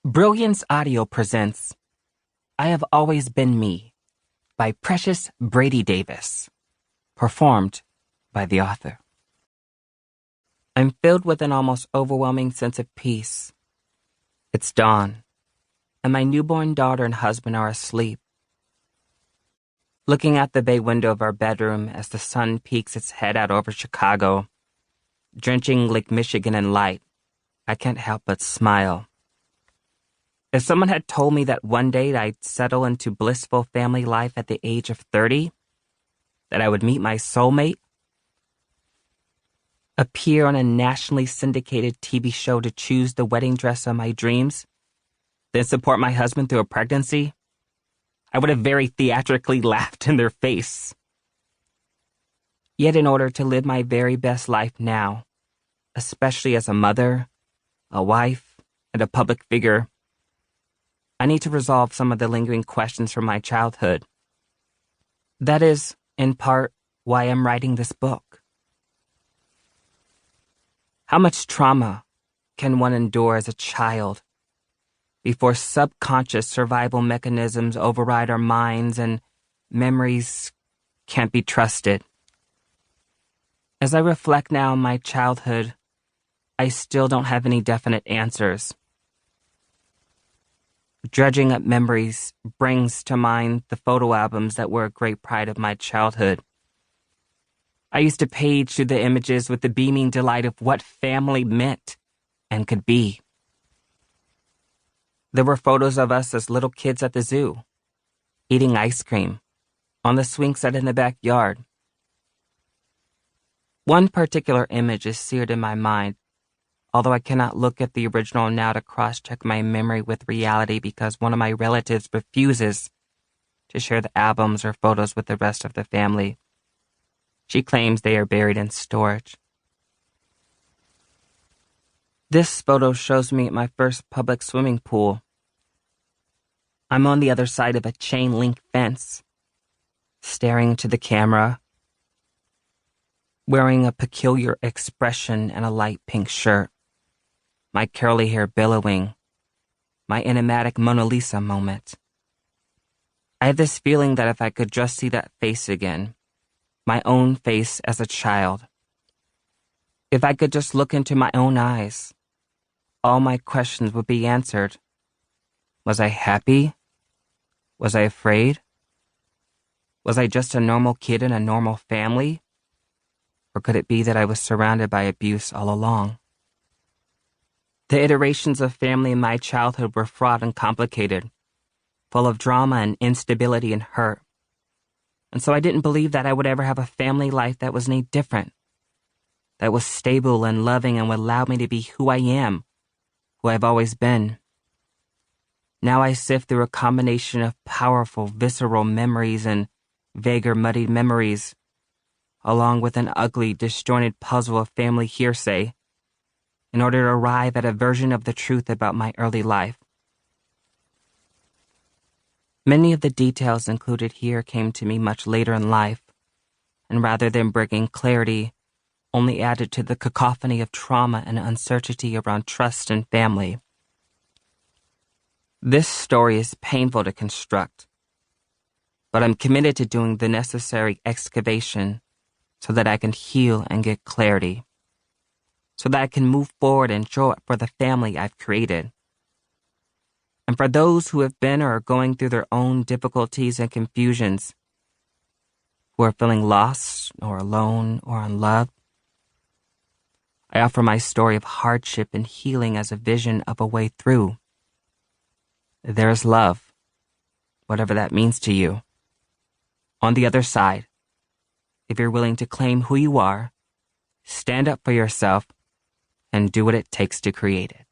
Brilliance Audio presents I Have Always Been Me by Precious Brady-Davis, performed by the author. I'm filled with an almost overwhelming sense of peace. It's dawn, and my newborn daughter and husband are asleep. Looking out the bay window of our bedroom as the sun peeks its head out over Chicago, drenching Lake Michigan in light, I can't help but smile. If someone had told me that one day I'd settle into blissful family life at the age of 30, that I would meet my soulmate, appear on a nationally syndicated TV show to choose the wedding dress of my dreams, then support my husband through a pregnancy, I would have very theatrically laughed in their face. Yet in order to live my very best life now, especially as a mother, a wife, and a public figure, I need to resolve some of the lingering questions from my childhood. That is, in part, why I'm writing this book. How much trauma can one endure as a child before subconscious survival mechanisms override our minds and memories can't be trusted? As I reflect now on my childhood, I still don't have any definite answers. Dredging up memories brings to mind the photo albums that were a great pride of my childhood. I used to page through the images with the beaming delight of what family meant and could be. There were photos of us as little kids at the zoo, eating ice cream, on the swing set in the backyard. One particular image is seared in my mind, although I cannot look at the original now to cross-check my memory with reality because one of my relatives refuses to share the albums or photos with the rest of the family. She claims they are buried in storage. This photo shows me at my first public swimming pool. I'm on the other side of a chain-link fence, staring into the camera, wearing a peculiar expression and a light pink shirt. My curly hair billowing, my enigmatic Mona Lisa moment. I have this feeling that if I could just see that face again, my own face as a child, if I could just look into my own eyes, all my questions would be answered. Was I happy? Was I afraid? Was I just a normal kid in a normal family? Or could it be that I was surrounded by abuse all along? The iterations of family in my childhood were fraught and complicated, full of drama and instability and hurt. And so I didn't believe that I would ever have a family life that was any different, that was stable and loving and would allow me to be who I am, who I've always been. Now I sift through a combination of powerful, visceral memories and vaguer, muddied memories, along with an ugly, disjointed puzzle of family hearsay, in order to arrive at a version of the truth about my early life. Many of the details included here came to me much later in life, and rather than bringing clarity, only added to the cacophony of trauma and uncertainty around trust and family. This story is painful to construct, but I'm committed to doing the necessary excavation so that I can heal and get clarity, so that I can move forward and show up for the family I've created. And for those who have been or are going through their own difficulties and confusions, who are feeling lost or alone or unloved, I offer my story of hardship and healing as a vision of a way through. There is love, whatever that means to you, on the other side, if you're willing to claim who you are, stand up for yourself, and do what it takes to create it.